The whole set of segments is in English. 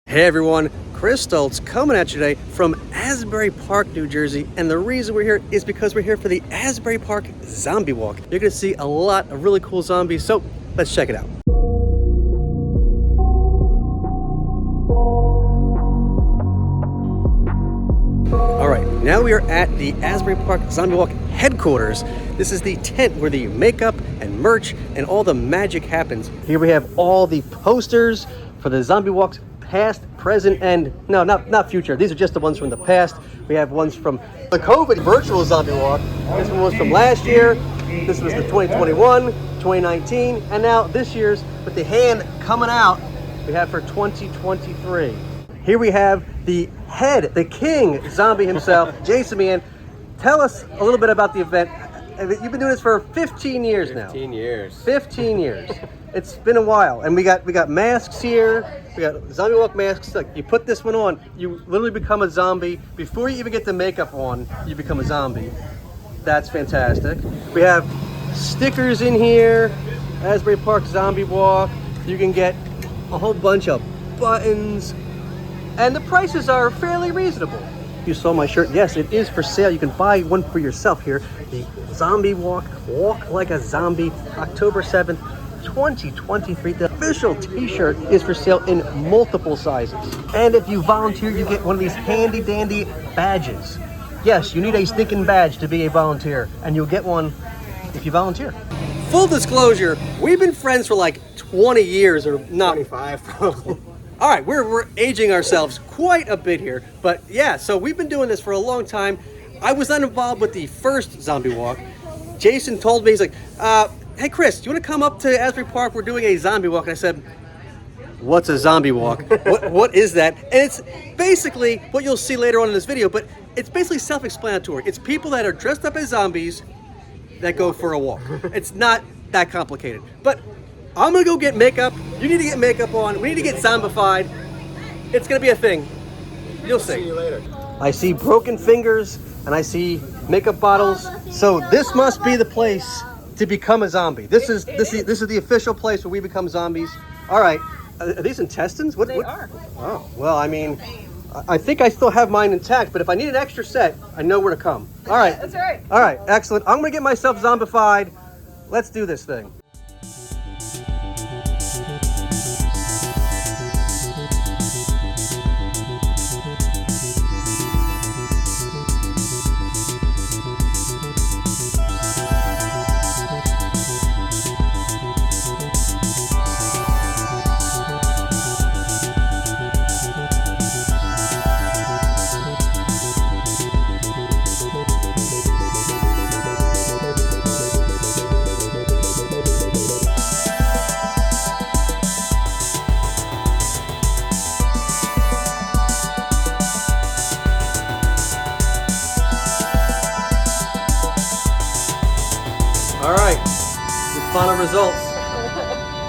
Hey everyone, Chris Stoltz coming at you today from Asbury Park, New Jersey, and the reason we're here is because we're here for the Asbury Park Zombie Walk. You're going to see a lot of really cool zombies, so let's check it out. Alright, now we are at the Asbury Park Zombie Walk headquarters. This is the tent where the makeup and merch and all the magic happens. Here we have all the posters for the Zombie Walks past, present, and no, not future. These are just the ones from the past. We have ones from the COVID virtual Zombie Walk. This one was from last year. This was the 2021, 2019, and now this year's with the hand coming out we have for 2023. Here we have the head, the king zombie himself, Jason Meehan. Tell us a little bit about the event. You've been doing this for 15 years now. 15 years. 15 years. It's been a while, and we got masks here. We got Zombie Walk masks. Like, you put this one on, you literally become a zombie. Before you even get the makeup on, you become a zombie. That's fantastic. We have stickers in here. Asbury Park Zombie Walk. You can get a whole bunch of buttons, and the prices are fairly reasonable. You saw my shirt. Yes, it is for sale. You can buy one for yourself here. The Zombie Walk, Walk Like a Zombie, October 7th, 2023. The official t-shirt is for sale in multiple sizes. And if you volunteer, you get one of these handy dandy badges. Yes, you need a stinking badge to be a volunteer, and you'll get one if you volunteer. Full disclosure, we've been friends for like 20 years or not. 25 probably. All right, we're aging ourselves quite a bit here, but yeah, so we've been doing this for a long time. I was not involved with the first Zombie Walk. Jason told me, he's like, hey Chris, do you want to come up to Asbury Park? We're doing a zombie walk. And I said, what's a zombie walk? What is that? And it's basically what you'll see later on in this video, but it's basically self-explanatory. It's people that are dressed up as zombies that go for a walk. It's not that complicated. But I'm gonna go get makeup. You need to get makeup on. We need to get zombified. It's gonna be a thing. You'll see. See you later. I see broken fingers and I see makeup bottles. So this must be the place to become a zombie. This is the official place where we become zombies. All right. Are these intestines? What are. Oh, well, I mean, I think I still have mine intact, but if I need an extra set, I know where to come. All right. That's right. All right, excellent. I'm gonna get myself zombified. Let's do this thing. All right, the final results.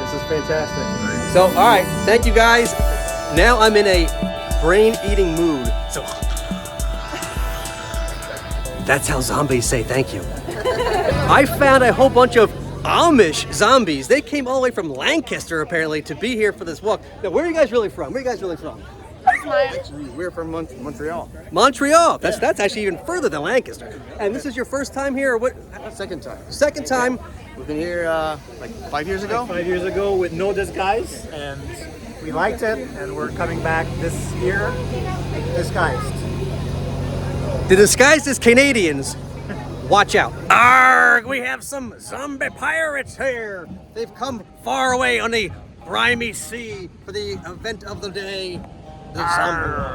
This is fantastic. So, all right, thank you guys. Now I'm in a brain-eating mood. So, that's how zombies say thank you. I found a whole bunch of Amish zombies. They came all the way from Lancaster, apparently, to be here for this walk. Now, where are you guys really from? Where are you guys really from? We're from Montreal. Montreal. That's actually even further than Lancaster. And this is your first time here, or what? Second time. Second time. We've been here like 5 years ago. 5 years ago with no disguise, and we liked it, and we're coming back this year disguised. The disguised as Canadians. Watch out. Arrgh, we have some zombie pirates here. They've come far away on the grimy sea for the event of the day. The zombie.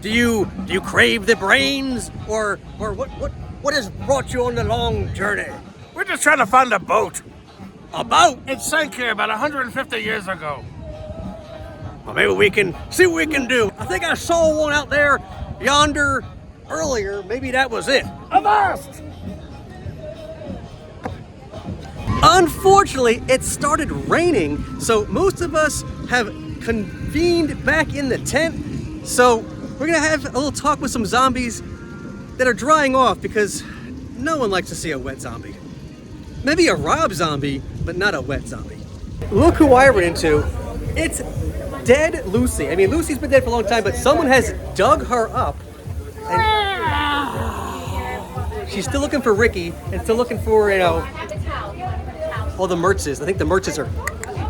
Do you crave the brains, or what has brought you on the long journey? We're just trying to find a boat. A boat? It sank here about 150 years ago. Well, maybe we can see what we can do. I think I saw one out there yonder earlier. Maybe that was it. Avast! Unfortunately, it started raining, so most of us have convened back in the tent. So we're gonna have a little talk with some zombies that are drying off because no one likes to see a wet zombie. Maybe a Rob zombie, but not a wet zombie. Look who I ran into. It's dead Lucy. I mean, Lucy's been dead for a long time, but someone has dug her up. And she's still looking for Ricky and still looking for, you know, all the Mertzes. I think the Mertzes are,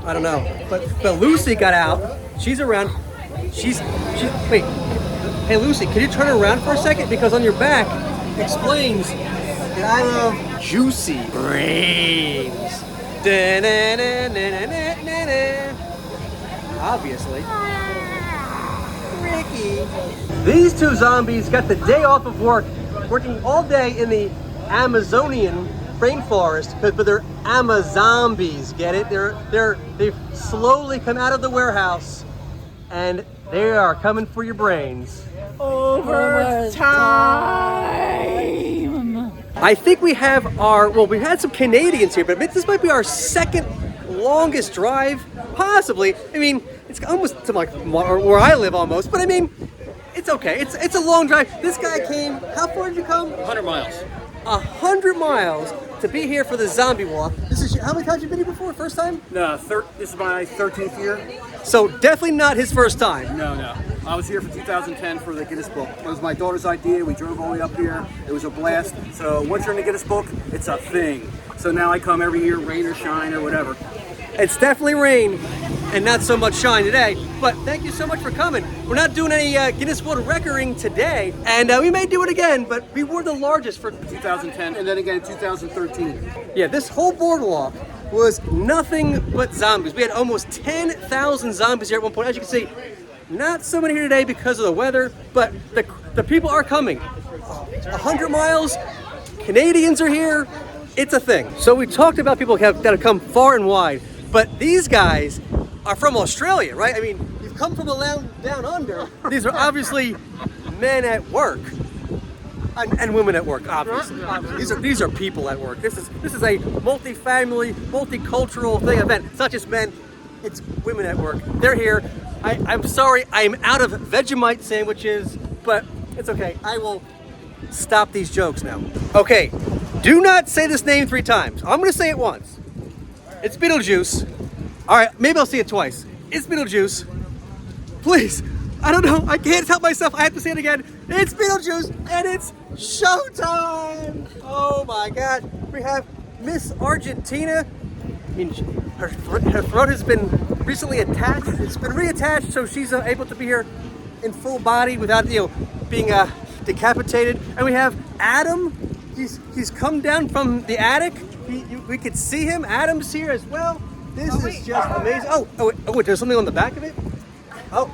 I don't know. But Lucy got out. She's around. Wait. Hey, Lucy, can you turn around for a second? Because on your back explains that I love juicy brains. Da-na-na-na-na-na-na. Obviously. Ricky. These two zombies got the day off of work, working all day in the Amazonian rainforest, but they're Amazombies, get it? They've slowly come out of the warehouse and they are coming for your brains. Overtime! I think we have we had some Canadians here, but this might be our second longest drive, possibly. I mean, it's almost to like where I live almost, but I mean, it's okay. It's a long drive. This guy came, how far did you come? 100 miles. 100 miles to be here for the zombie walk. How many times have you been here before? First time? No, this is my 13th year. So definitely not his first time. No. I was here for 2010 for the Guinness Book. It was my daughter's idea. We drove all the way up here. It was a blast. So once you're in the Guinness Book, it's a thing. So now I come every year, rain or shine or whatever. It's definitely rain and not so much shine today, but thank you so much for coming. We're not doing any Guinness World Recording today, and we may do it again, but we were the largest for 2010 and then again in 2013. Yeah, this whole boardwalk was nothing but zombies. We had almost 10,000 zombies here at one point. As you can see, not so many here today because of the weather, but the people are coming. 100 miles, Canadians are here. It's a thing. So we talked about people that have come far and wide, but these guys are from Australia, right? I mean, you've come from a land down under. These are obviously men at work. And women at work, obviously. These are people at work. This is a multi-family, multicultural event. It's not just men, it's women at work. They're here. I'm sorry, I'm out of Vegemite sandwiches, but it's okay. I will stop these jokes now. Okay, do not say this name 3 times. I'm gonna say it once. It's Beetlejuice. All right, maybe I'll say it twice. It's Beetlejuice. Please, I don't know, I can't help myself. I have to say it again. It's Beetlejuice, and it's showtime! Oh my God, we have Miss Argentina. I mean, her throat has been recently attached. It's been reattached, so she's able to be here in full body without, being decapitated. And we have Adam. He's come down from the attic. We could see him. Adam's here as well. This is just amazing. Oh, wait, there's something on the back of it? Oh.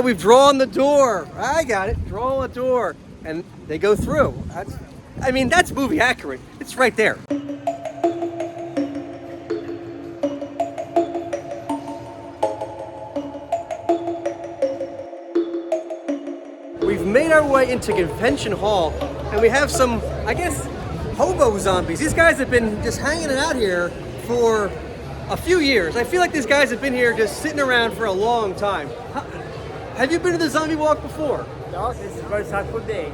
We've drawn the door. I got it. Draw a door. And they go through. That's movie accurate. It's right there. We've made our way into Convention Hall, and we have some, I guess, hobo zombies. These guys have been just hanging out here for a few years. I feel like these guys have been here just sitting around for a long time. Have you been to the zombie walk before? No, this is the first time for me.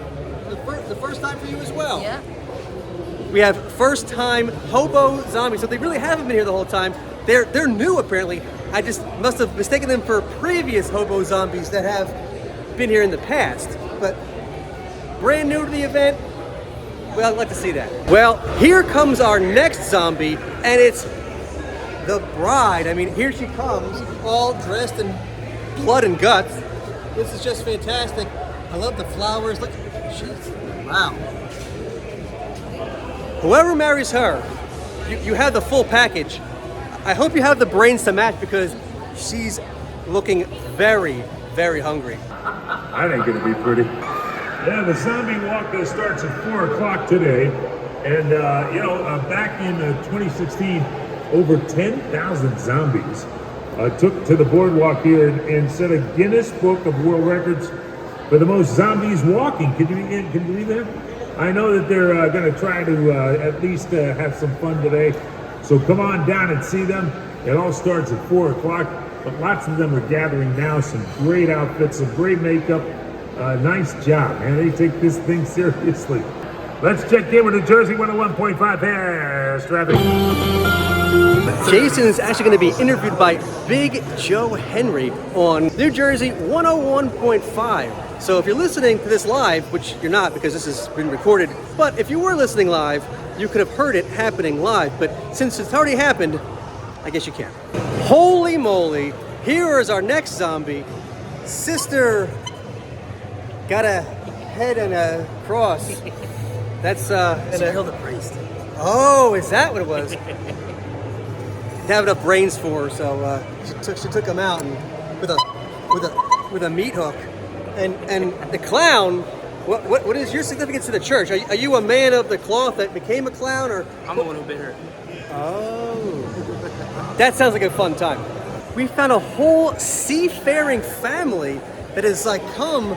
The first time for you as well? Yeah. We have first time hobo zombies, so they really haven't been here the whole time. They're new apparently. I just must have mistaken them for previous hobo zombies that have been here in the past, but brand new to the event. Well, I'd like to see that. Well, here comes our next zombie, and it's the bride. I mean, here she comes, all dressed in blood and guts. This is just fantastic. I love the flowers. Look, wow. Whoever marries her, you have the full package. I hope you have the brains to match because she's looking very, very hungry. That ain't gonna be pretty. Yeah, the zombie walk starts at 4 o'clock today. And, back in 2016, over 10,000 zombies took to the boardwalk here and set a Guinness Book of World Records for the most zombies walking. Can you believe that? I know that they're gonna try to at least have some fun today. So come on down and see them. It all starts at 4 o'clock. But lots of them are gathering now. Some great outfits, some great makeup. Nice job, man. They take this thing seriously. Let's check in with the Jersey 101.5 Fast Traffic. Jason is actually going to be interviewed by Big Joe Henry on New Jersey 101.5. So if you're listening to this live, which you're not because this has been recorded, but if you were listening live, you could have heard it happening live. But since it's already happened, I guess you can't. Holy moly, here is our next zombie. Sister got a head and a cross. That's and Killed the priest. oh, is that what it was? Didn't have enough brains for her, so she took him out and with a meat hook. And the clown. What is your significance to the church? Are you a man of the cloth that became a clown, or? I'm the one who bit her. Oh, that sounds like a fun time. We found a whole seafaring family that has like come.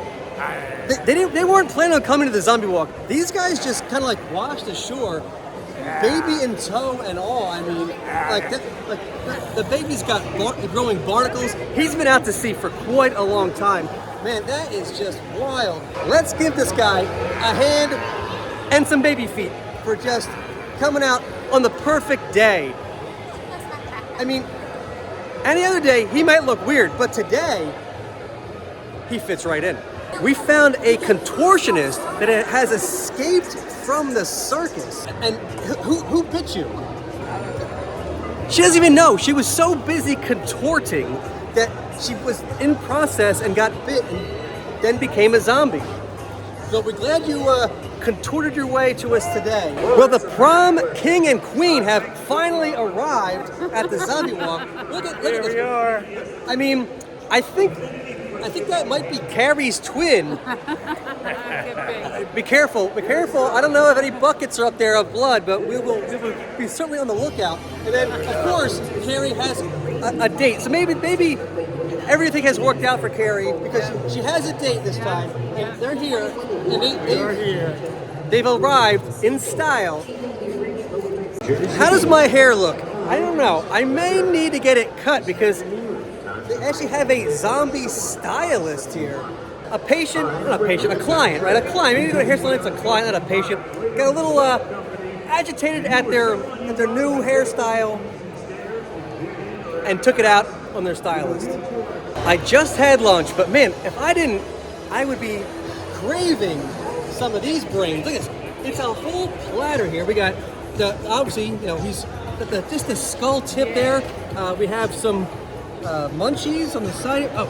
They weren't planning on coming to the zombie walk. These guys just kind of like washed ashore, baby in tow and all. I mean, the baby's got growing barnacles. He's been out to sea for quite a long time. Man, that is just wild. Let's give this guy a hand and some baby feet for just coming out on the perfect day. I mean, any other day he might look weird, but today he fits right in. We found a contortionist that has escaped from the circus. And who bit you? She doesn't even know. She was so busy contorting that she was in process and got bit and then became a zombie. So we're glad you contorted your way to us today. Well, the prom king and queen have finally arrived at the zombie walk. Look at this. We are. I mean, I think that might be Carrie's twin. Be careful. I don't know if any buckets are up there of blood, but we will be certainly on the lookout. And then, of course, Carrie has a date. So maybe everything has worked out for Carrie because she has a date this time. And they're here. And they've arrived in style. How does my hair look? I don't know. I may need to get it cut because they actually have a zombie stylist here. A client, right? A client. Maybe you go to hairstyle, it's a client, not a patient. Got a little agitated at their new hairstyle and took it out on their stylist. I just had lunch, but man, if I didn't, I would be craving some of these brains. Look at this. It's a whole platter here. We got obviously, he's got just the skull tip there. We have some munchies on the side. Oh,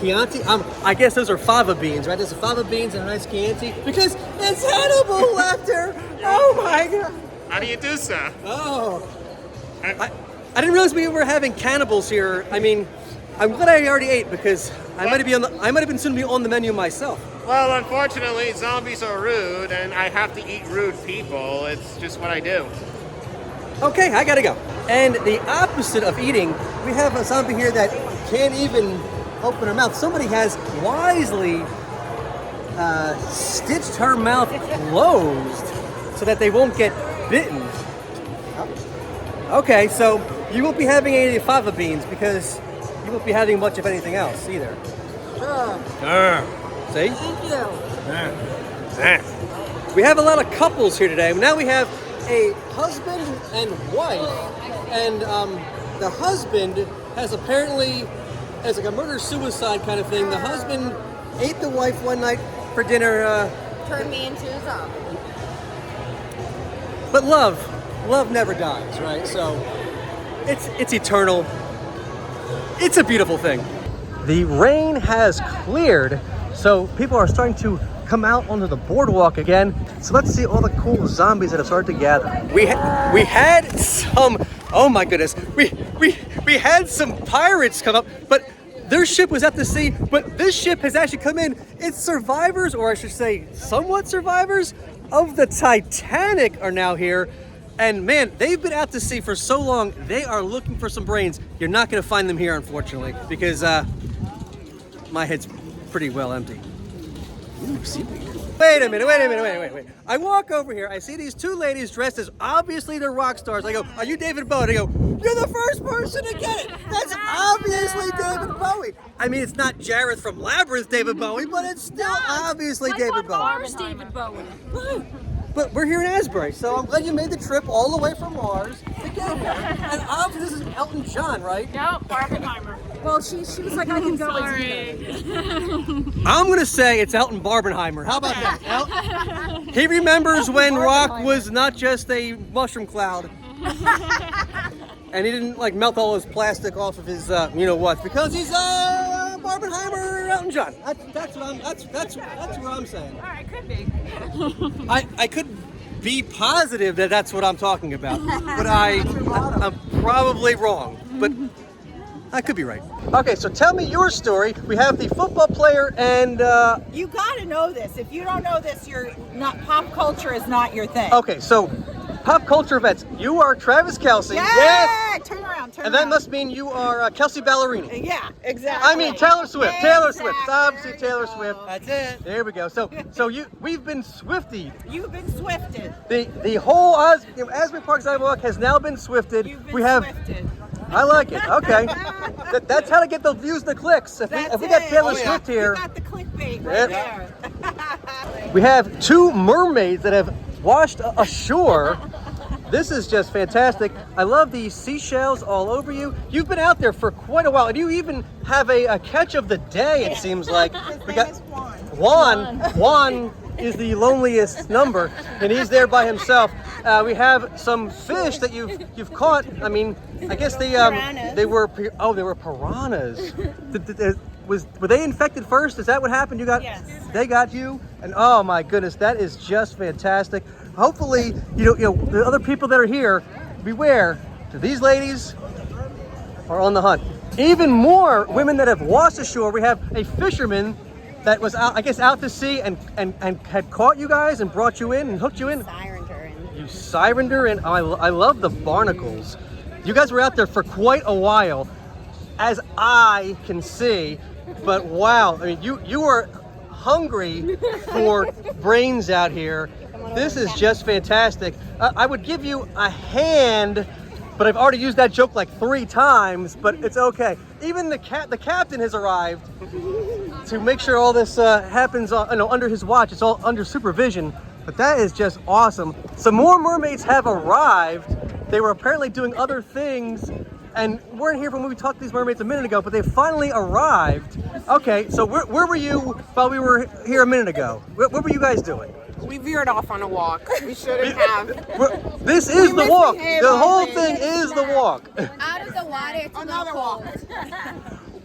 Chianti. I guess those are fava beans, right? There's a fava beans and a nice Chianti because it's Hannibal Lecter. Oh my God. How do you do, sir? Oh, I didn't realize we were having cannibals here. I mean, I'm glad I already ate because I might have been soon to be on the menu myself. Well, unfortunately, zombies are rude, and I have to eat rude people. It's just what I do. Okay, I gotta go. And the opposite of eating, we have a zombie here that can't even open her mouth. Somebody has wisely stitched her mouth closed so that they won't get bitten. Okay, so you won't be having any of the fava beans because you won't be having much of anything else either. See? Thank you. We have a lot of couples here today. Now we have a husband and wife, and the husband has apparently, as like a murder-suicide kind of thing, the husband ate the wife one night for dinner. Turned me into a zombie. But love never dies, right? So it's eternal. It's a beautiful thing. The rain has cleared, so people are starting to come out onto the boardwalk again. So let's see all the cool zombies that have started to gather. We had some, oh my goodness, we had some pirates come up, but their ship was out to sea, but this ship has actually come in. It's survivors, or I should say somewhat survivors, of the Titanic are now here. And man, they've been out to sea for so long, they are looking for some brains. You're not gonna find them here, unfortunately, because my head's pretty well empty. Ooh, seaweed. Wait a minute. I walk over here, I see these two ladies dressed as obviously they're rock stars. I go, are you David Bowie? They go, you're the first person to get it. That's obviously David Bowie. I mean, it's not Jareth from Labyrinth David Bowie, but it's still obviously David Bowie. David Bowie. Right. but we're here in Asbury, so I'm glad you made the trip all the way from Mars to get here. And obviously this is Elton John, right? No, Barbenheimer. Well, she was like, I can go. I'm gonna say it's Elton Barbenheimer. How about that? He remembers when rock was not just a mushroom cloud. And he didn't like melt all his plastic off of his, you know what? Because he's Barbenheimer Elton John. That's what I'm saying. All right, could be. I could be positive that that's what I'm talking about, but I'm probably wrong. But I could be right. Okay, so tell me your story. We have the football player and. You gotta know this. If you don't know this, you're not. Pop culture is not your thing. Okay, so. Pop culture events. You are Travis Kelce. Yeah, yes! Turn around. And that must mean you are Kelsey Ballerini. Yeah, exactly. I mean Taylor Swift. Exactly. Taylor Swift. Obviously Taylor Swift. That's it. There we go. So we've been Swiftied. You've been Swifted. The whole Asbury Park Zombie Walk has now been Swifted. You've been Swifted. I like it. Okay. That's how to get the views, the clicks. If we got Taylor Swift here. You got the clickbait right there. We have two mermaids that have washed ashore. This is just fantastic. I love these seashells all over you. You've been out there for quite a while, and you even have a catch of the day, it seems like. We got Juan. Juan is the loneliest number, and he's there by himself. We have some fish that you've caught. I mean, I guess they were piranhas. Were they infected first? Is that what happened? Yes. They got you, and oh my goodness, that is just fantastic. Hopefully, you know, the other people that are here, beware. These ladies are on the hunt. Even more women that have washed ashore. We have a fisherman that was out, I guess, out to sea and had caught you guys and brought you in and hooked you in. Sirened her in. You sirened her in. Oh, I love the barnacles. You guys were out there for quite a while, as I can see. But wow, I mean, you were hungry for brains out here. This is just fantastic. I would give you a hand, but I've already used that joke like 3 times, but it's okay. Even the captain has arrived to make sure all this happens under his watch. It's all under supervision, but that is just awesome. Some more mermaids have arrived. They were apparently doing other things and weren't here when we talked to these mermaids a minute ago, but they finally arrived. Okay, so where were you while we were here a minute ago? What were you guys doing? We veered off on a walk. We shouldn't have. This is the walk. The whole thing is the walk. Out of the water to another walk.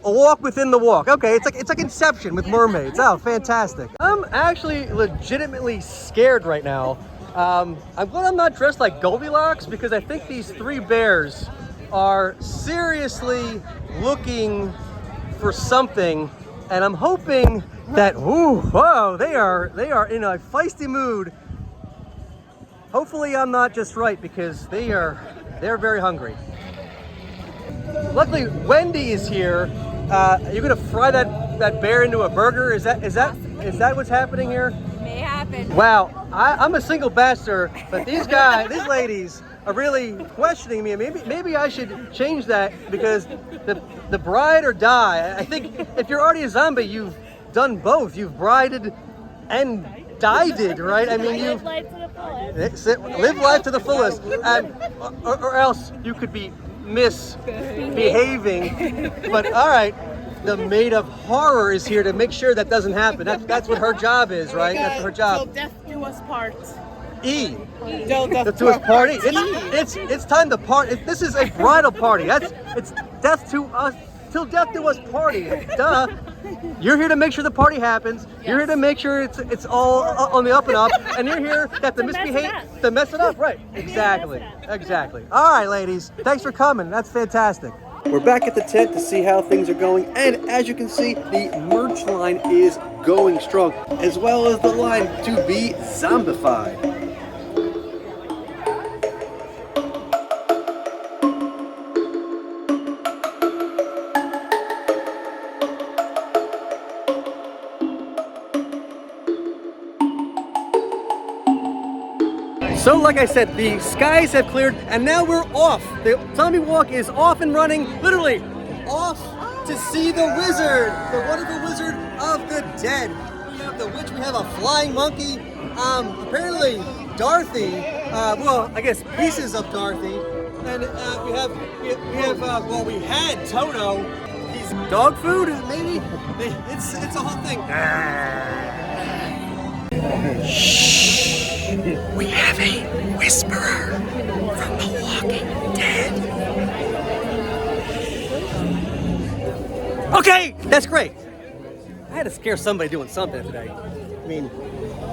A walk within the walk. Okay, it's like Inception with mermaids. Oh, fantastic. I'm actually legitimately scared right now. I'm glad I'm not dressed like Goldilocks because I think these 3 bears are seriously looking for something, and I'm hoping that they are in a feisty mood. Hopefully I'm not just right because they're very hungry. Luckily Wendy is here. You're gonna fry that bear into a burger? Is that what's happening here? May happen. Wow, I'm a single bachelor, but these ladies are really questioning me. Maybe I should change that because the bride or die. I think if you're already a zombie, you've done both. You've brided and died, right? I mean, you've live life to the fullest, and or else you could be misbehaving. But all right, the maid of horror is here to make sure that doesn't happen. That's what her job is, right? That's her job. Till death do us part. Till death do us party. It's time to party. This is a bridal party. It's death to us. Till death do us party. Duh. You're here to make sure the party happens. Yes. You're here to make sure it's all on the up and up, and you're here to mess it up, right? Exactly. All right, ladies, thanks for coming. That's fantastic. We're back at the tent to see how things are going, and as you can see, the merch line is going strong, as well as the line to be zombified. So like I said, the skies have cleared and now we're off. The zombie walk is off and running, literally off to see the wizard, the wonderful wizard of the dead. We have the witch, we have a flying monkey. Apparently Dorothy. Well, I guess pieces of Dorothy. And we had Toto. He's dog food, maybe? It's a whole thing. Shh. We have a whisperer from The Walking Dead. Okay, that's great. I had to scare somebody doing something today. I mean,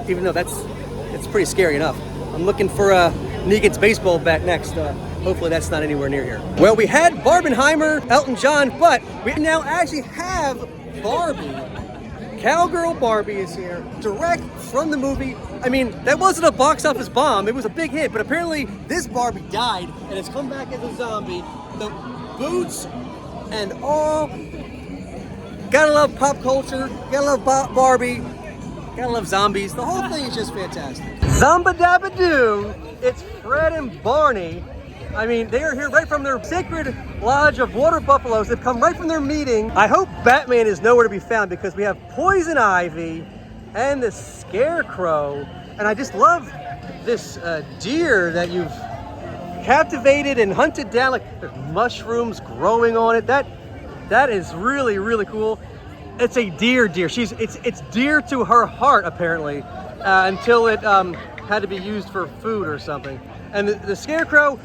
even though it's pretty scary enough. I'm looking for Negan's baseball bat next. Hopefully that's not anywhere near here. Well, we had Barbenheimer, Elton John, but we now actually have Barbie. Cowgirl Barbie is here, direct from the movie. I mean, that wasn't a box office bomb. It was a big hit, but apparently this Barbie died and has come back as a zombie. The boots and all. Gotta love pop culture. Gotta love Barbie. Gotta love zombies. The whole thing is just fantastic. Zomba Dabba Doo. It's Fred and Barney. I mean, they are here right from their sacred lodge of water buffaloes. They've come right from their meeting. I hope Batman is nowhere to be found because we have Poison Ivy and the Scarecrow. And I just love this deer that you've captivated and hunted down. Like there's mushrooms growing on it. That is really, really cool. It's a deer. It's dear to her heart, apparently, until it had to be used for food or something. And the Scarecrow,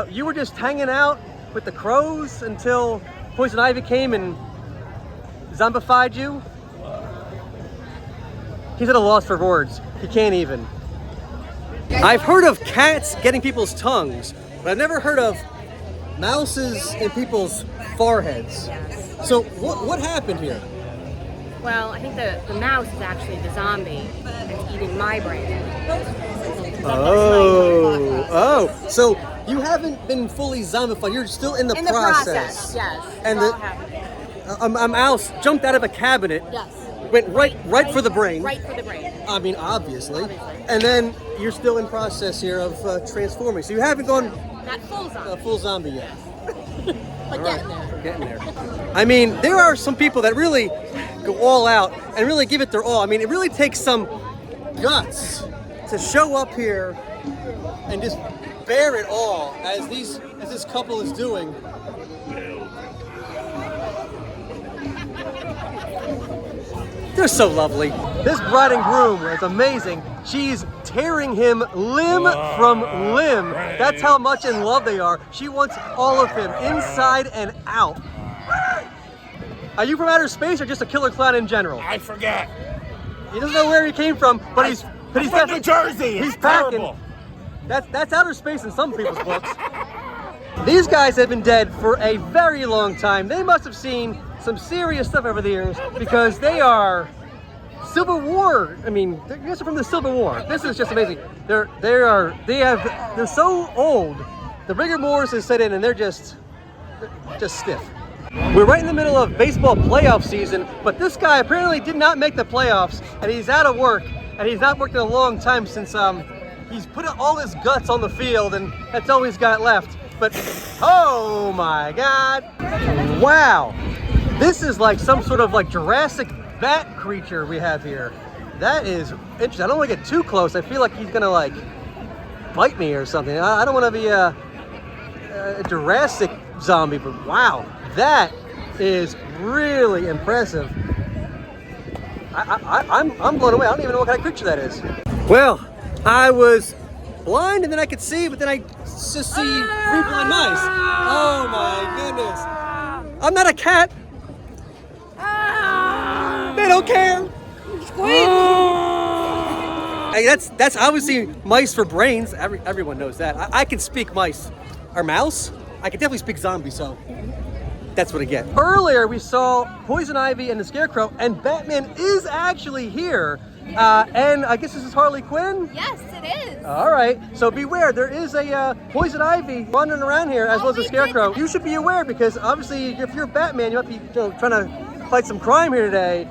you were just hanging out with the crows until Poison Ivy came and zombified you? He's at a loss for words. He can't even. I've heard of cats getting people's tongues, but I've never heard of mouses in people's foreheads. So what happened here? Well, I think the mouse is actually the zombie that's eating my brain. Oh, so you haven't been fully zombified. You're still in the process. Yes. And a mouse jumped out of a cabinet. Yes. Went right for the brain. Right for the brain. I mean, obviously. And then you're still in process here of transforming. So you haven't gone Not full zombie. Full zombie yet. But getting there. Getting there. I mean, there are some people that really go all out and really give it their all. I mean, it really takes some guts to show up here and just bear it all as this couple is doing. They're so lovely. This bride and groom is amazing. She's tearing him limb from limb. That's how much in love they are. She wants all of him, inside and out. Are you from outer space or just a killer clown in general? I forget. He doesn't know where he came from, but he's from New Jersey. He's It's packing. terrible. That's outer space in some people's books. These guys have been dead for a very long time. They must have seen some serious stuff over the years because they are Civil War. I mean, they're from the Civil War. This is just amazing. They're so old. The rigor mortis has set in, and they're just stiff. We're right in the middle of baseball playoff season, but this guy apparently did not make the playoffs, and he's out of work, and he's not worked in a long time since he's put all his guts on the field, and that's all he's got left. But oh my God! Wow. This is like some sort of like Jurassic bat creature we have here. That is interesting. I don't want to get too close. I feel like he's gonna like bite me or something. I don't want to be a Jurassic zombie, but wow, that is really impressive. I'm blown away. I don't even know what kind of creature that is. Well, I was blind and then I could see, but then I just see 3 blind mice. Oh my goodness. I'm not a cat. They don't care. Hey, that's obviously mice for brains. Everyone knows that. I can speak mice. Or mouse? I can definitely speak zombie, so that's what I get. Earlier we saw Poison Ivy and the Scarecrow, and Batman is actually here. And I guess this is Harley Quinn? Yes, it is. All right, so beware. There is a Poison Ivy wandering around here, as well as the Scarecrow. You should be aware because obviously if you're Batman, you might be trying to fight some crime here today.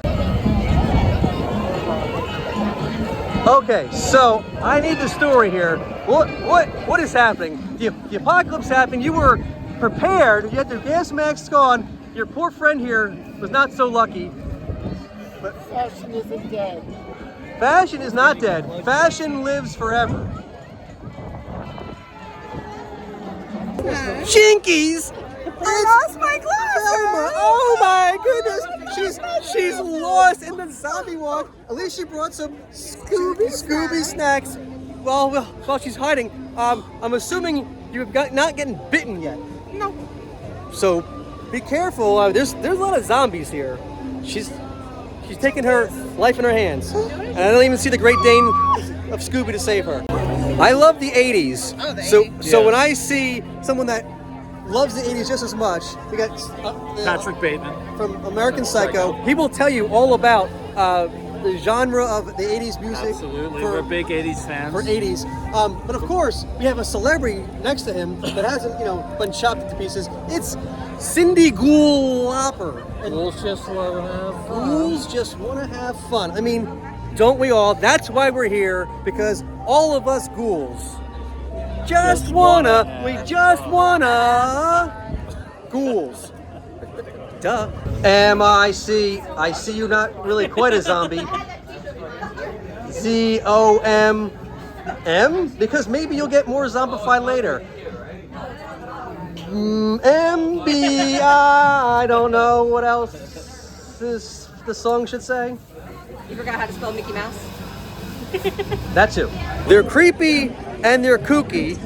Okay, so I need the story here. What is happening? The apocalypse happened. You were prepared. You had your gas mask on. Your poor friend here was not so lucky. But fashion isn't dead. Fashion is not dead. Fashion lives forever. Jinkies! I lost my glasses. Oh my goodness! She's lost in the zombie walk. At least she brought some Scooby snacks. While she's hiding, I'm assuming you're not getting bitten yet. No. So be careful. There's a lot of zombies here. She's taking her life in her hands, and I don't even see the Great Dane of Scooby to save her. I love the 80s. Oh, the 80s. So when I see someone that loves the 80s just as much, we got Patrick Bateman from American Psycho. He will tell you all about the genre of the 80s music. Absolutely, we're big 80s fans. For 80s. But of course, we have a celebrity next to him that hasn't, been chopped into pieces. It's Cindy Goulopper. Ghouls just want to have fun. Ghouls just want to have fun. I mean, don't we all? That's why we're here, because all of us ghouls just wanna ghouls. Duh. M-I-C. I see you not really quite a zombie. Z-O-M-M? Because maybe you'll get more zombified later. M-B-I. I don't know what else the song should say. You forgot how to spell Mickey Mouse? That too. They're creepy and they're kooky.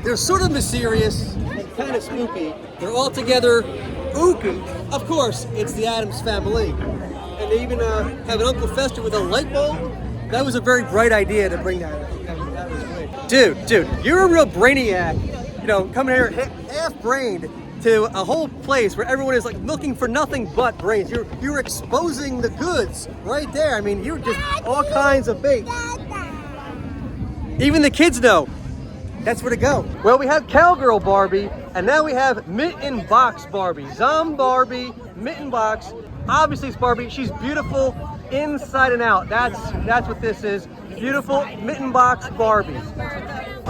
They're sort of mysterious and kind of spooky. They're all together ooky. Of course, it's the Addams Family. And they even have an Uncle Fester with a light bulb. That was a very bright idea to bring that. That was great. Dude, you're a real brainiac. Coming here half-brained to a whole place where everyone is like looking for nothing but brains. You're exposing the goods right there. I mean, you're just all kinds of bait. Even the kids know that's where to go. Well, we have Cowgirl Barbie, and now we have Mitten Box Barbie. Barbie, Mitten Box. Obviously, it's Barbie. She's beautiful inside and out. That's what this is. Beautiful Mitten Box Barbie.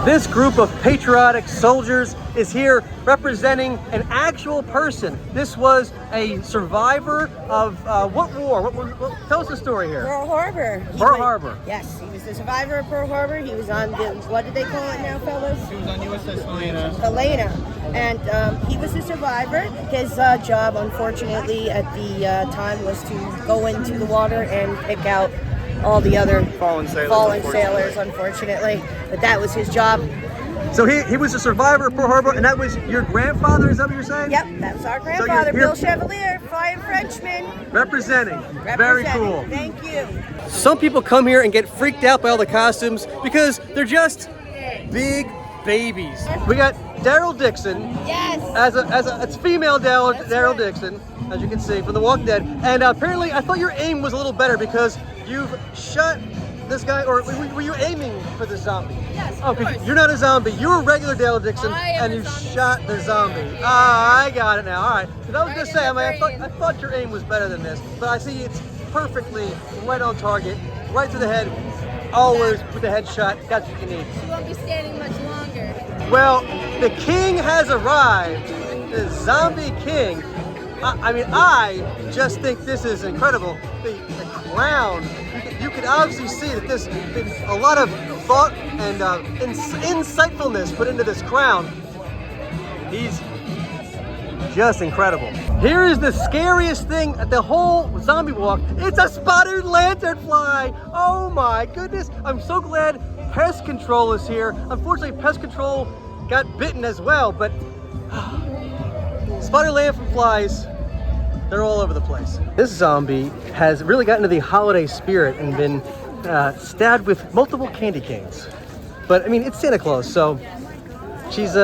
This group of patriotic soldiers is here representing an actual person. This was a survivor of what war? Tell us the story here. Pearl Harbor. Pearl Harbor. Yes, he was the survivor of Pearl Harbor. He was on what did they call it now, fellas? He was on USS Helena. And he was a survivor. His job, unfortunately, at the time was to go into the water and pick out all the other fallen sailors, unfortunately. But that was his job. So he was a survivor of Pearl Harbor, and that was your grandfather, is that what you're saying? Yep, that was our grandfather, Bill Chevalier, flying Frenchman. Representing. Very cool. Thank you. Some people come here and get freaked out by all the costumes because they're just big babies. We got Daryl Dixon. Yes. It's female Daryl Dixon, as you can see from The Walking Dead. And apparently, I thought your aim was a little better because you've shot this guy, or were you aiming for the zombie? Yes, of course. You're not a zombie. You're a regular Daryl Dixon, and you shot the zombie. I got it now. All right. Because I was gonna say, I thought your aim was better than this, but I see it's perfectly right on target, right to the head. Always with the headshot. That's what you need. She won't be standing much longer. Well, the king has arrived. The zombie king. I just think this is incredible. The crown. You can obviously see that there's been a lot of thought and insightfulness put into this crown. He's just incredible. Here is the scariest thing at the whole zombie walk. It's a spotted lanternfly. Oh my goodness. I'm so glad pest control is here. Unfortunately, pest control got bitten as well, but spotted lanternflies, they're all over the place. This zombie has really gotten into the holiday spirit and been stabbed with multiple candy canes. But I mean, it's Santa Claus, so she's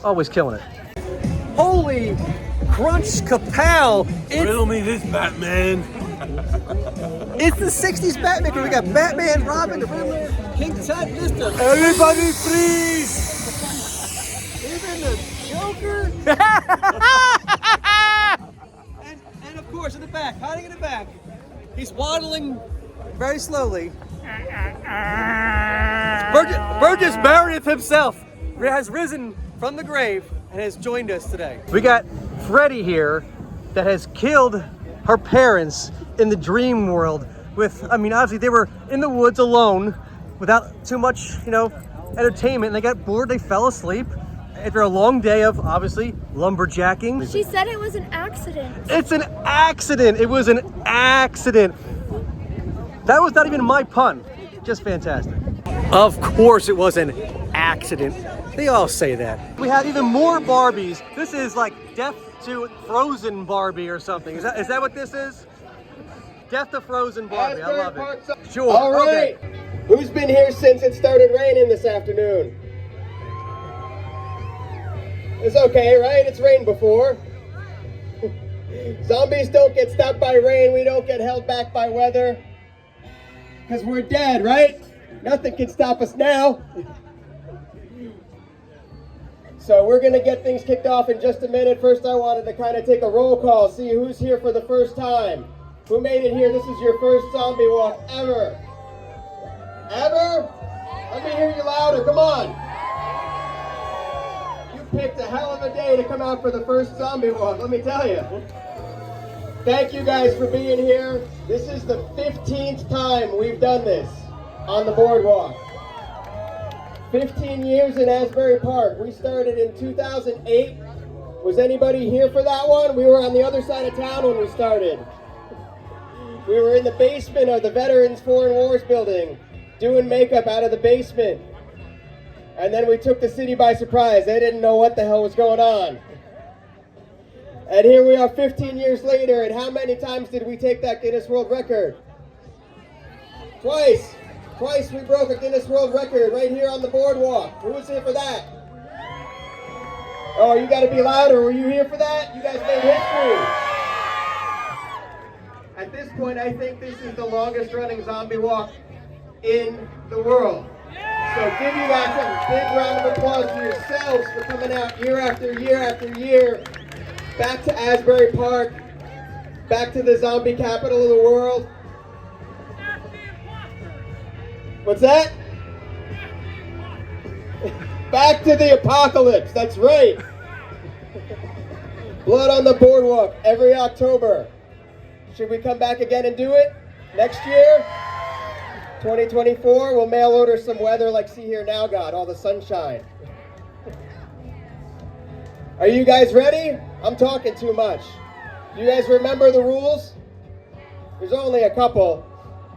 always killing it. Holy crunch kapow! Riddle me this, Batman. It's the 60s Batman. We got Batman, Robin, the Riddler, King Tut, Mister. Everybody freeze! Even the Joker. and of course, in the back, hiding in the back, he's waddling very slowly. Burgess Meredith himself has risen from the grave and has joined us today. We got Freddy here that has killed her parents in the dream world obviously they were in the woods alone without too much, entertainment, and they got bored, they fell asleep, after a long day of, obviously, lumberjacking. She said it was an accident. It's an accident. It was an accident. That was not even my pun. Just fantastic. Of course it was an accident. They all say that. We have even more Barbies. This is like Death to Frozen Barbie or something. Is that what this is? Death to Frozen Barbie. I love it. Sure. All right. Okay. Who's been here since it started raining this afternoon? It's okay, right? It's rained before. Zombies don't get stopped by rain. We don't get held back by weather. Because we're dead, right? Nothing can stop us now. So we're going to get things kicked off in just a minute. First, I wanted to kind of take a roll call, see who's here for the first time. Who made it here? This is your first zombie walk ever. Ever? Let me hear you louder. Come on. You picked a hell of a day to come out for the first zombie walk, let me tell you. Thank you guys for being here. This is the 15th time we've done this on the boardwalk. 15 years in Asbury Park. We started in 2008. Was anybody here for that one? We were on the other side of town when we started. We were in the basement of the Veterans Foreign Wars building, doing makeup out of the basement. And then we took the city by surprise. They didn't know what the hell was going on. And here we are 15 years later, and how many times did we take that Guinness World Record? Twice. Twice we broke a Guinness World Record right here on the boardwalk. Who was here for that? Oh, you got to be louder. Were you here for that? You guys made history. At this point, I think this is the longest running zombie walk in the world. So give you guys a big round of applause to yourselves for coming out year after year after year, back to Asbury Park, back to the zombie capital of the world. What's that? Back to the apocalypse, that's right. Blood on the boardwalk every October. Should we come back again and do it next year? 2024, we'll mail order some weather like See Here Now got, all the sunshine. Are you guys ready? I'm talking too much. Do you guys remember the rules? There's only a couple.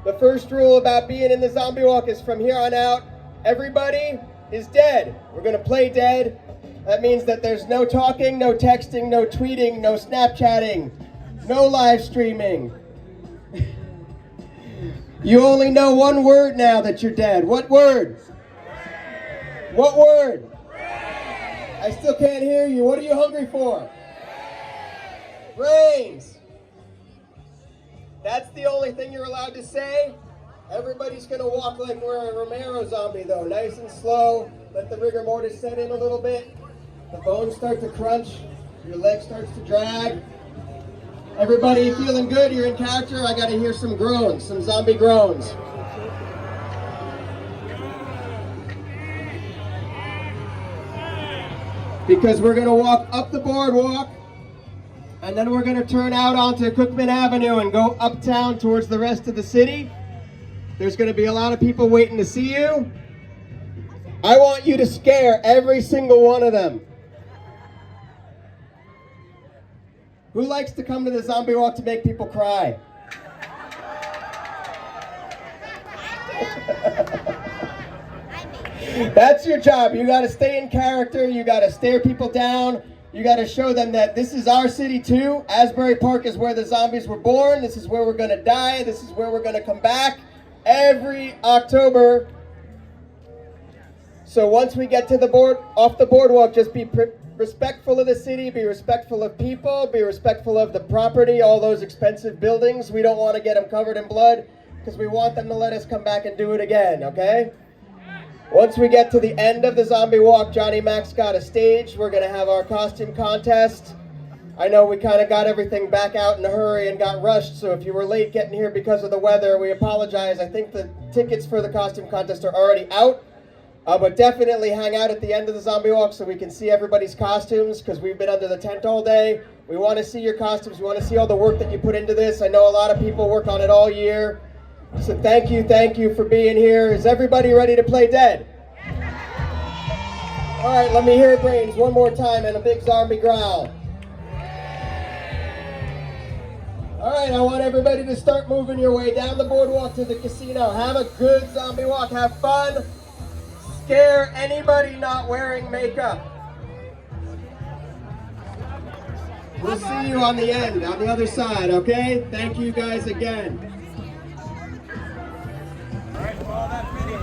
The first rule about being in the zombie walk is from here on out, everybody is dead. We're gonna play dead. That means that there's no talking, no texting, no tweeting, no Snapchatting, no live streaming. You only know one word now that you're dead. What word? What word? I still can't hear you. What are you hungry for? Brains. That's the only thing you're allowed to say. Everybody's gonna walk like we're a Romero zombie though, nice and slow. Let the rigor mortis set in a little bit. The bones start to crunch. Your leg starts to drag. Everybody feeling good? You're in character? I gotta hear some groans, some zombie groans. Because we're gonna walk up the boardwalk, and then we're gonna turn out onto Cookman Avenue and go uptown towards the rest of the city. There's gonna be a lot of people waiting to see you. I want you to scare every single one of them. Who likes to come to the zombie walk to make people cry? That's your job. You gotta stay in character, you gotta stare people down, you gotta show them that this is our city too. Asbury Park is where the zombies were born, this is where we're gonna die, this is where we're gonna come back every October. So once we get to the off the boardwalk, just be respectful of the city, be respectful of people, be respectful of the property, all those expensive buildings. We don't want to get them covered in blood because we want them to let us come back and do it again, okay? Once we get to the end of the zombie walk, Johnny Mac's got a stage. We're going to have our costume contest. I know we kind of got everything back out in a hurry and got rushed, so if you were late getting here because of the weather, we apologize. I think the tickets for the costume contest are already out. But definitely hang out at the end of the zombie walk so we can see everybody's costumes because we've been under the tent all day. We want to see your costumes. We want to see all the work that you put into this. I know a lot of people work on it all year. So thank you for being here. Is everybody ready to play dead? All right, let me hear brains one more time and a big zombie growl. All right, I want everybody to start moving your way down the boardwalk to the casino. Have a good zombie walk. Have fun. Scare anybody not wearing makeup. We'll see you on the end, on the other side, okay? Thank you guys again. All right, well, that video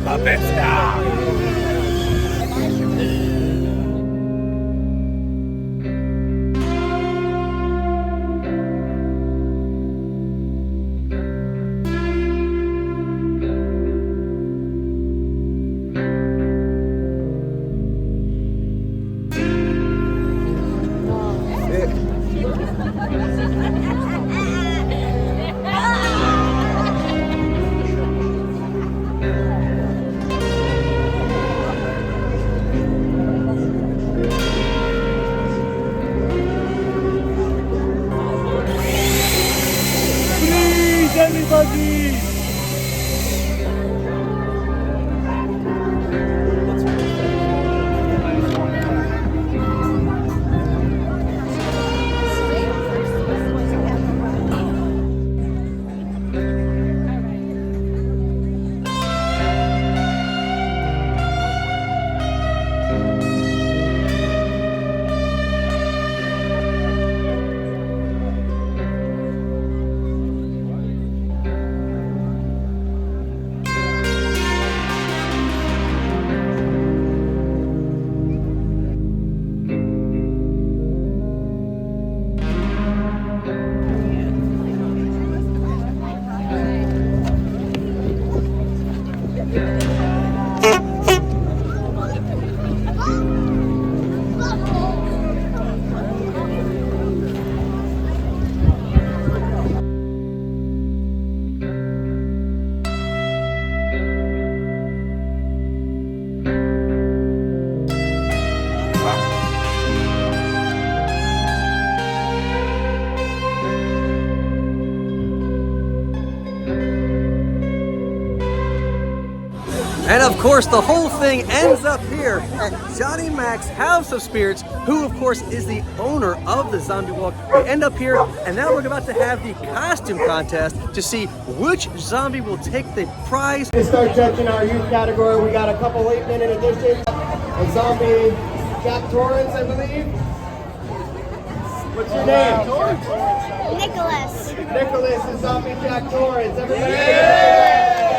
Muppet Stuff! Everybody! And of course, the whole thing ends up here at Johnny Mac's House of Spirits, who of course is the owner of the Zombie Walk. We end up here, and now we're about to have the costume contest to see which zombie will take the prize. To start judging our youth category, we got a couple 8-minute additions. A zombie, Jack Torrance, I believe. What's your name? Nicholas. Nicholas is zombie Jack Torrance. Everybody.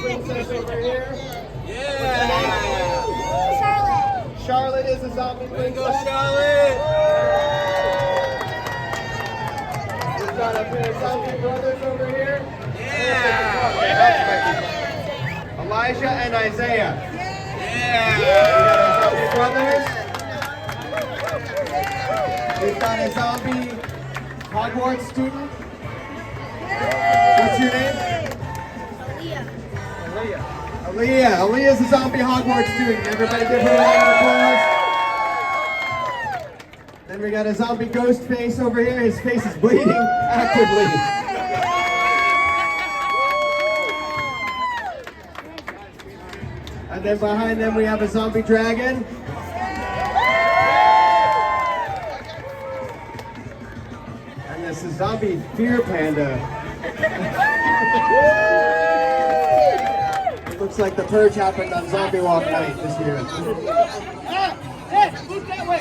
Princess over here. Charlotte. Charlotte is a zombie princess. Go Charlotte! We've got a pair of zombie brothers over here. Elijah and Isaiah. We got our zombie brothers. We've got a zombie Hogwarts student. What's your name? Aaliyah. Aaliyah's a zombie Hogwarts student. Everybody give her a round of applause. Then we got a zombie ghost face over here. His face is bleeding actively. And then behind them we have a zombie dragon. And this is zombie fear panda. Looks like the purge happened on Zombie Walk night this year.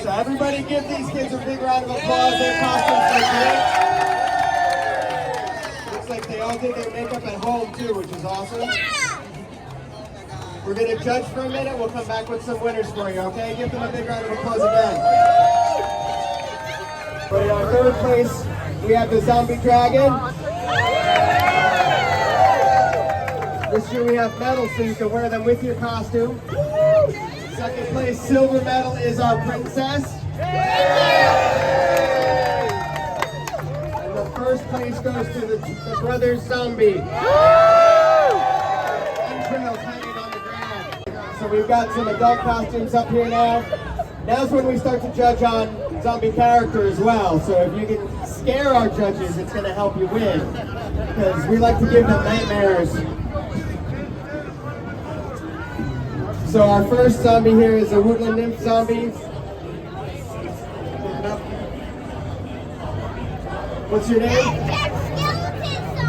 So everybody give these kids a big round of applause. Their costumes are great. Looks like they all did their makeup at home too, which is awesome. We're going to judge for a minute. We'll come back with some winners for you, okay? Give them a big round of applause again. But in our third place, we have the zombie dragon. This year we have medals so you can wear them with your costume. Second place silver medal is our princess. And the first place goes to the brothers zombie. Entrails hanging on the ground. So we've got some adult costumes up here now. Now's when we start to judge on zombie character as well. So if you can scare our judges, it's going to help you win. Because we like to give them nightmares. So our first zombie here is a woodland nymph zombie. What's your name?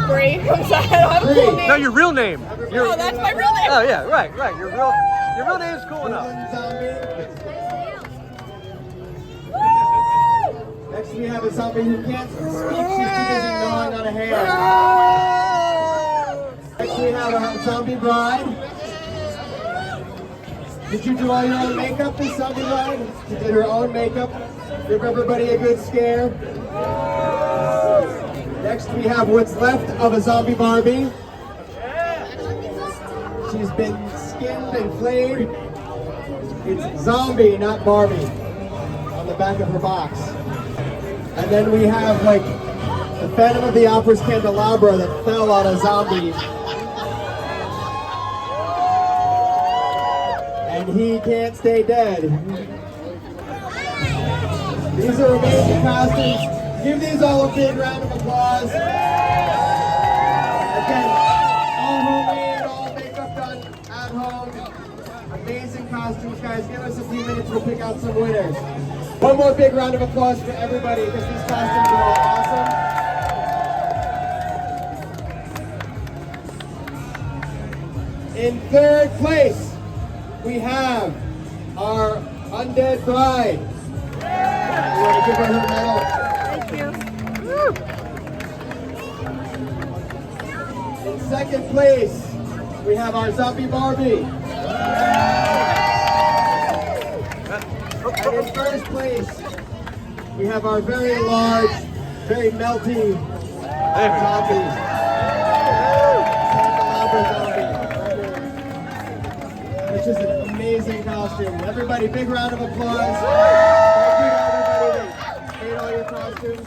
Bree. I'm sorry, I don't have a full name. No, your real name. Oh, that's my real name. Oh yeah, right. Your real name's cool enough. Next we have a zombie who can't speak. She's too busy gnawing on a hair. Next we have a zombie bride. Did you do all your own makeup, this zombie bride? She did her own makeup. Give everybody a good scare. Next we have what's left of a zombie Barbie. She's been skinned and flayed. It's zombie, not Barbie, on the back of her box. And then we have like the Phantom of the Opera's candelabra that fell on a zombie. And he can't stay dead. These are amazing costumes. Give these all a big round of applause. Again, all homemade, all makeup done at home. Amazing costumes, guys. Give us a few minutes, we'll pick out some winners. One more big round of applause for everybody because these costumes are all awesome. In third place, we have our undead bride. You want to give her her medal? Thank you. In second place, we have our zombie Barbie. And in first place, we have our very large, very melty zombie. Which is an amazing costume. Everybody, big round of applause. Thank you to everybody that made all your costumes.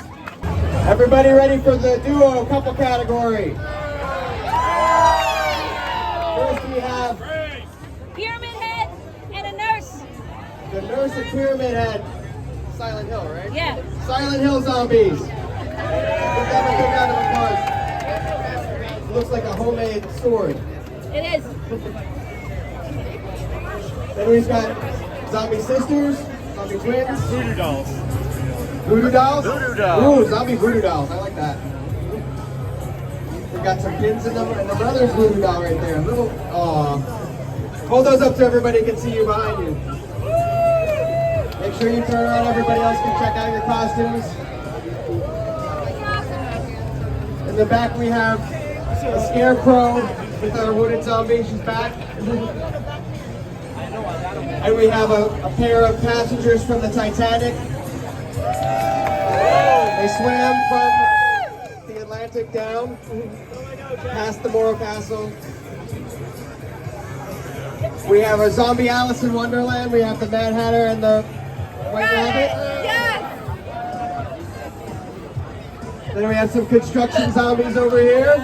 Everybody ready for the duo couple category? First we have Pyramid Head and a nurse. the nurse and Pyramid Head. Silent Hill, right? Yeah. Silent Hill zombies. Give them a big round of applause. It looks like a homemade sword. It is. Then we've got zombie sisters, zombie twins. Voodoo dolls. Voodoo dolls? Voodoo dolls. Ooh, zombie voodoo dolls. I like that. We've got some pins in them, and the brother's voodoo doll right there. Little, aw. Hold those up so everybody can see you behind you. Make sure you turn around, everybody else can check out your costumes. In the back we have a scarecrow with our wooded zombie, she's back. And we have a pair of passengers from the Titanic. They swam from the Atlantic down, past the Moro Castle. We have a zombie Alice in Wonderland. We have the Mad Hatter and the White Rabbit. Yes. Then we have some construction zombies over here.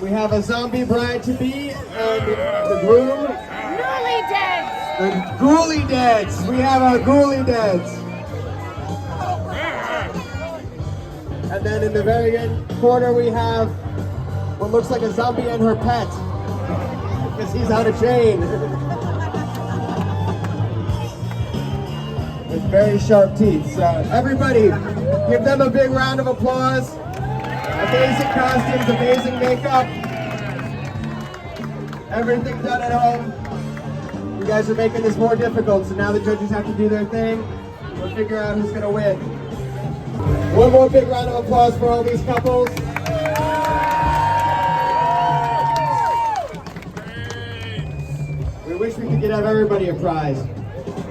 We have a zombie bride-to-be and the groom. Newly dead. The Ghoulie Deads. We have our Ghoulie Deads. And then in the very end corner we have what looks like a zombie and her pet. Because he's on a chain. With very sharp teeth. So everybody, give them a big round of applause. Amazing costumes, amazing makeup. Everything done at home. You guys are making this more difficult, so now the judges have to do their thing. We'll figure out who's gonna win. One more big round of applause for all these couples. We wish we could have everybody a prize.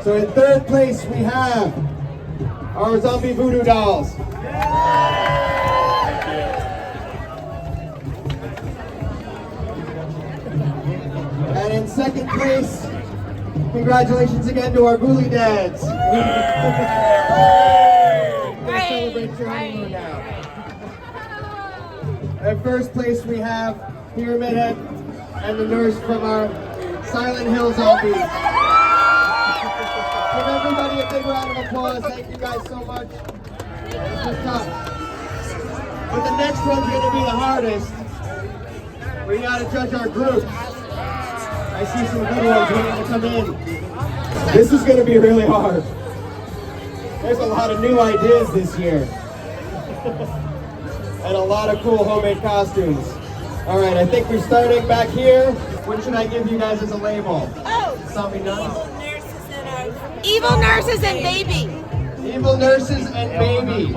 So in third place we have our zombie voodoo dolls. And in second place, congratulations again to our Ghoulie Dads. We'll celebrate your honeymoon now. At first place we have Pyramid Head and the nurse from our Silent Hill zombies. Give everybody a big round of applause. Thank you guys so much. This was tough. But the next one's going to be the hardest. We got to judge our groups. I see some good ones waiting to come in. This is going to be really hard. There's a lot of new ideas this year. And a lot of cool homemade costumes. All right, I think we're starting back here. What should I give you guys as a label? Oh. Zombie nuns? Evil nurses and baby. Evil nurses and baby.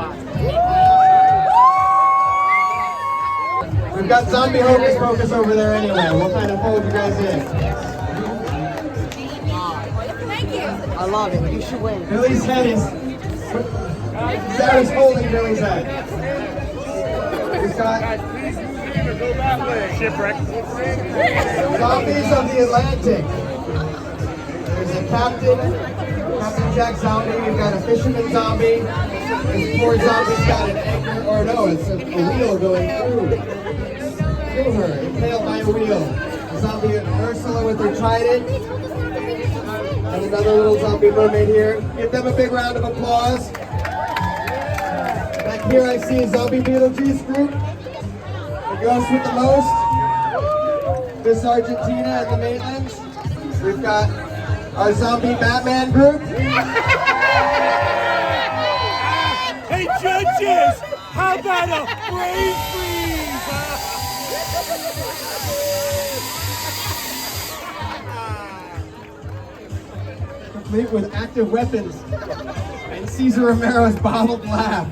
We've got zombie hocus pocus over there anyway. We'll kind of fold you guys in. Thank you. I love it. You should win. Billy's head is... Sarah's holding Billy's head. We've got... Shipwreck. Zombies of the Atlantic. There's a Captain Jack zombie. We've got a fisherman zombie. This poor zombie's got an anchor, or no, it's a wheel going through her, impaled by a wheel. A zombie Ursula with her trident. And another little zombie mermaid here. Give them a big round of applause. Back here I see a zombie Beetlejuice group. The ghost with the most. Miss Argentina and the Maitlands. We've got our zombie Batman group. Hey, judges! How about a brain freeze? Complete with active weapons and Cesar Romero's bottled laugh.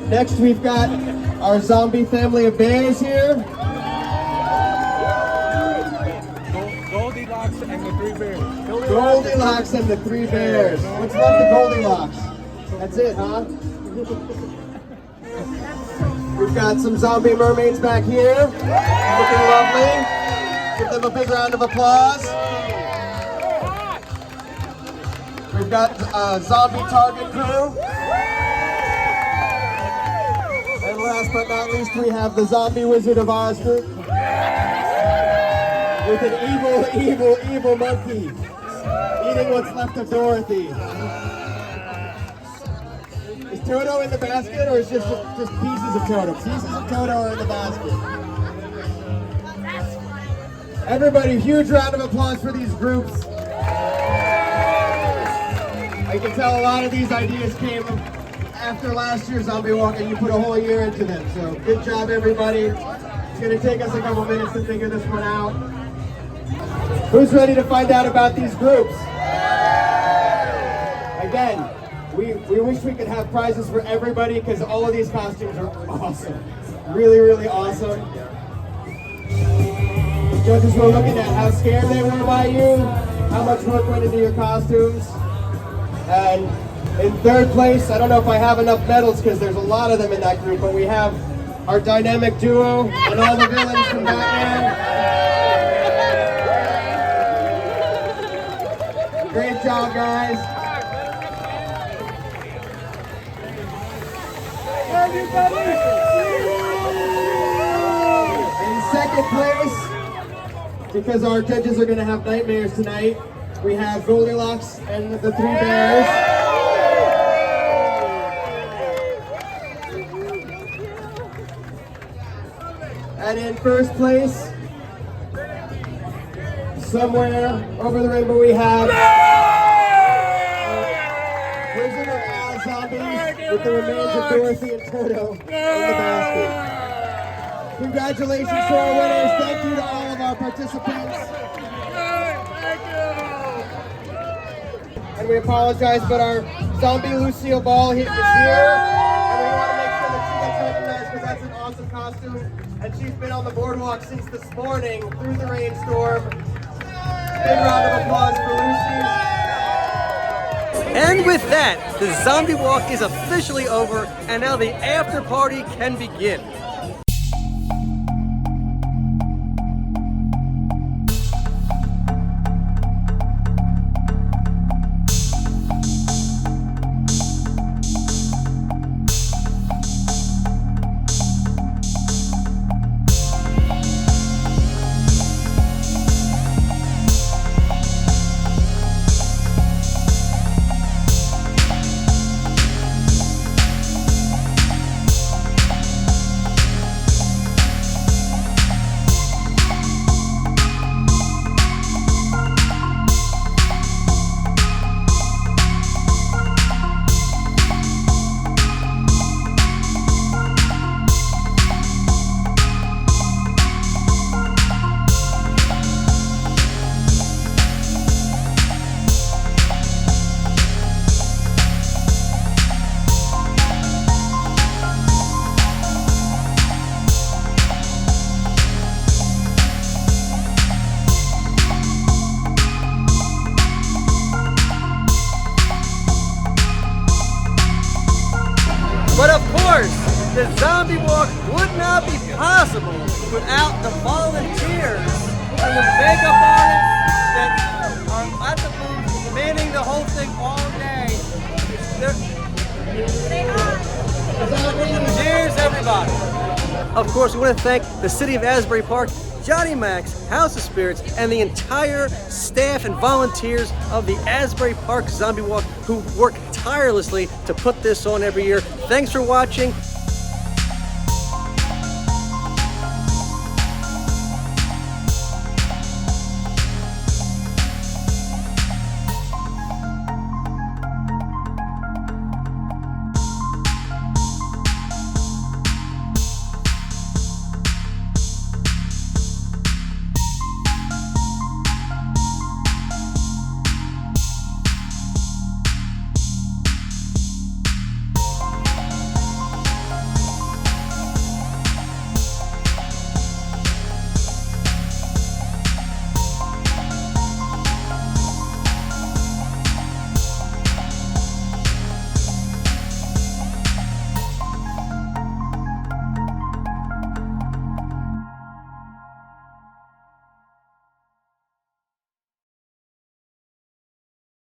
Next we've got our zombie family of bears here. Goldilocks and the Three Bears. Goldilocks and the Three Bears. What's left of Goldilocks? That's it, huh? We've got some zombie mermaids back here. Looking lovely. Give them a big round of applause. We've got a zombie target crew. And last but not least, we have the zombie Wizard of Oz group. with an evil monkey eating what's left of Dorothy. Is Toto in the basket, or is just pieces of Toto? Pieces of Toto are in the basket. Everybody, huge round of applause for these groups. I can tell a lot of these ideas came after last year's Zombie Walk, and you put a whole year into them. So good job, everybody. It's going to take us a couple minutes to figure this one out. Who's ready to find out about these groups? Again, we wish we could have prizes for everybody because all of these costumes are awesome. Really, really awesome. Judges were looking at how scared they were by you, how much work went into your costumes. And in third place, I don't know if I have enough medals because there's a lot of them in that group, but we have our dynamic duo and all the villains from Batman. Great job, guys. In second place, because our judges are going to have nightmares tonight, we have Goldilocks and the Three Bears. And in first place, somewhere over the rainbow, we have Wizard of Oz zombies with the remains of Dorothy and Toto in the basket. Congratulations to our winners. Thank you to all of our participants. And we apologize, but our zombie Lucille Ball is here. And we want to make sure that she gets recognized because that's an awesome costume. And she's been on the boardwalk since this morning through the rainstorm. Big round of applause for Lucy. And with that, the Zombie Walk is officially over, and now the after party can begin. But of course, the Zombie Walk would not be possible without the volunteers and the makeup artists that are at the booth manning the whole thing all day. Cheers, everybody. Of course, we want to thank the City of Asbury Park, Johnny Max, House of Spirits, and the entire staff and volunteers of the Asbury Park Zombie Walk who work tirelessly to put this on every year. Thanks for watching.